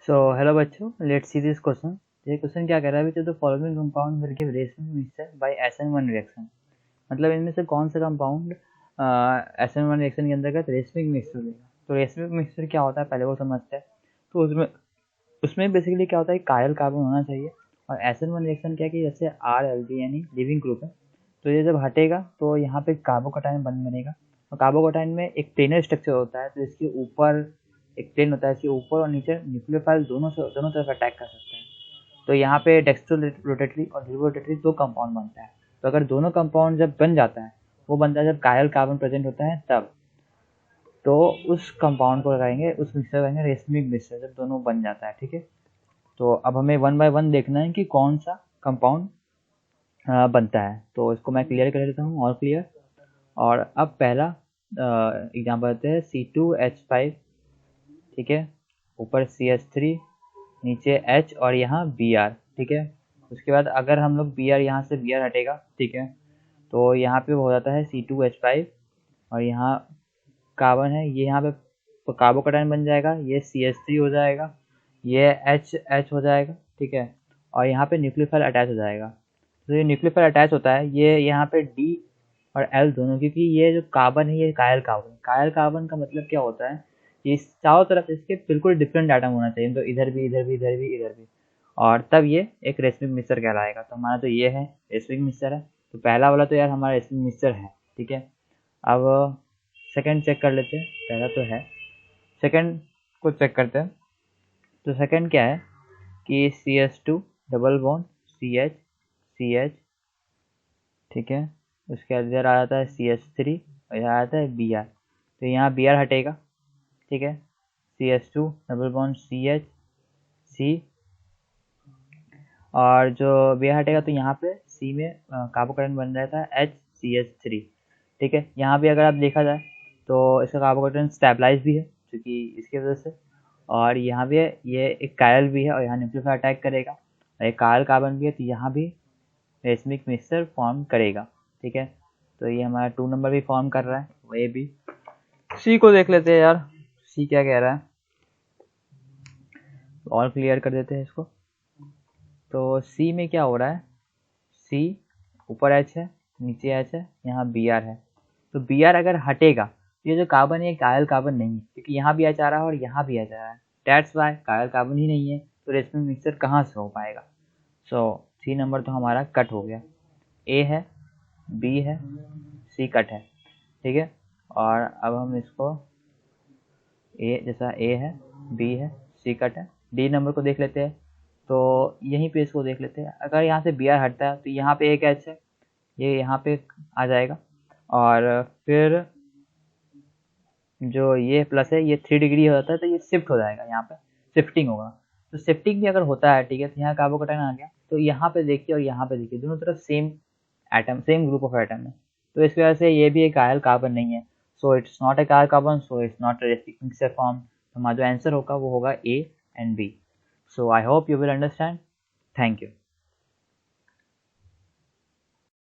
सो hello बच्चों, let's see this question. ये question क्या कह रहा है, the following compound will give racemic mixture by SN1 reaction. मतलब इनमें से कौन सा कंपाउंड SN1 रिएक्शन के अंतर्गत रेशमिक मिक्सचर देगा। तो रेशमिक मिक्सचर क्या होता है पहले वो समझते हैं। तो उसमें उसमें बेसिकली क्या होता है, कायल कार्बन होना चाहिए। और SN1 रिएक्शन क्या है कि जैसे RLB यानी लिविंग ग्रुप है, तो ये जब हटेगा तो यहाँ पे कार्बोकटायन बनेगा। और कार्बोकटायन में एक प्लेनर स्ट्रक्चर होता है, तो इसके ऊपर एक प्लेन होता है, इसके ऊपर और नीचे न्यूक्लियोफाइल दोनों तरफ अटैक कर सकते हैं। तो यहाँ पे डेक्स्ट्रो रोटेटरी और लीवो रोटेटरी दो कंपाउंड बनता है। तो अगर दोनों कंपाउंड जब बन जाता है, वो बनता है जब कायल कार्बन प्रेजेंट होता है तब। तो उस कंपाउंड को लगाएंगे, उस मिक्सर लगाएंगे रेशमिक मिक्सर, जब दोनों बन जाता है। ठीक है, तो अब हमें 1 बाय 1 देखना है कि कौन सा कंपाउंड बनता है। तो इसको मैं क्लियर कर देता हूँ, और क्लियर। और अब पहला एग्जाम्पल देते हैं C2H5। ठीक है, ऊपर CH3, नीचे H और यहाँ Br। ठीक है, उसके बाद अगर हम लोग Br यहाँ से Br हटेगा, ठीक है, तो यहाँ पे हो जाता है C2H5 और यहाँ कार्बन है, ये यहाँ पे कार्बोकटायन बन जाएगा, ये CH3 हो जाएगा, ये H हो जाएगा। ठीक है, और यहाँ पे न्यूक्लियोफाइल अटैच हो जाएगा। तो ये न्यूक्लियोफाइल अटैच होता है, ये यहाँ पे D और L दोनों, क्योंकि ये जो कार्बन है ये कायल कार्बन। कायल कार्बन का मतलब क्या होता है, ये चारों तरफ इसके बिल्कुल डिफरेंट एटम होना चाहिए, तो इधर भी इधर भी इधर भी इधर भी, और तब ये एक रेशमिक मिक्सचर कहलाएगा। तो हमारा तो ये है रेशमिक मिक्सचर है। तो पहला वाला तो यार हमारा रेशमिक मिक्सचर है। ठीक है, अब सेकंड चेक कर लेते हैं। पहला तो है, सेकंड को चेक करते हैं। तो सेकंड क्या है कि CH2 डबल बॉन्ड CH। ठीक है, उसके बाद इधर आ जाता है CH3 और यहाँ आ जाता है Br। तो यहाँ Br हटेगा। ठीक है, CH2 डबल बॉन्ड C और जो Br हटेगा तो यहाँ पे C में कार्बोकटायन बन जाता है HCH3। ठीक है, यहाँ भी अगर आप देखा जाए तो इसका कार्बोकटायन स्टेबलाइज भी है, क्योंकि इसकी वजह से। और यहाँ भी है, ये एक कायल भी है और यहाँ न्यूक्लियोफाइल अटैक करेगा, और एक कायल कार्बन भी है, तो यहाँ भी रेशमिक मिक्सचर फॉर्म करेगा। ठीक है, तो ये हमारा 2 नंबर भी फॉर्म कर रहा है, ये भी। सी को देख लेते हैं यार, सी क्या कह रहा है, और क्लियर कर देते हैं इसको। तो सी में क्या हो रहा है, सी ऊपर H है, नीचे H है, यहाँ Br है। तो Br अगर हटेगा तो ये जो कार्बन है कायल कार्बन नहीं है, क्योंकि यहाँ भी H आ रहा है और यहाँ भी H आ रहा है। डेट्स वाई कायल कार्बन ही नहीं है, तो रेशमिक मिक्सचर कहाँ से हो पाएगा। सो सी नंबर तो हमारा कट हो गया। ए है, बी है, सी कट है। ठीक है, और अब हम इसको ए जैसा ए है, बी है, सी कट है, डी नंबर को देख लेते हैं। तो यहीं पे इसको देख लेते हैं। अगर यहाँ से Br हटता है तो यहाँ पे एक H है, ये यहाँ पे आ जाएगा, और फिर जो ये प्लस है ये 3 डिग्री हो जाता है, तो ये शिफ्ट हो जाएगा, यहाँ पे शिफ्टिंग होगा। तो शिफ्टिंग भी अगर होता है, ठीक है, तो यहाँ कार्बोकटायन आ गया, तो यहाँ पे देखिए और यहाँ पे देखिए, दोनों तरफ same atom, same group of atom है। तो इस वजह से ये भी एक कायल कार्बन नहीं है। सो it's not a chiral carbon, so it's not a racemic mixture form. हमारा जो आंसर होगा वो होगा A and B। So I hope you will understand. Thank you.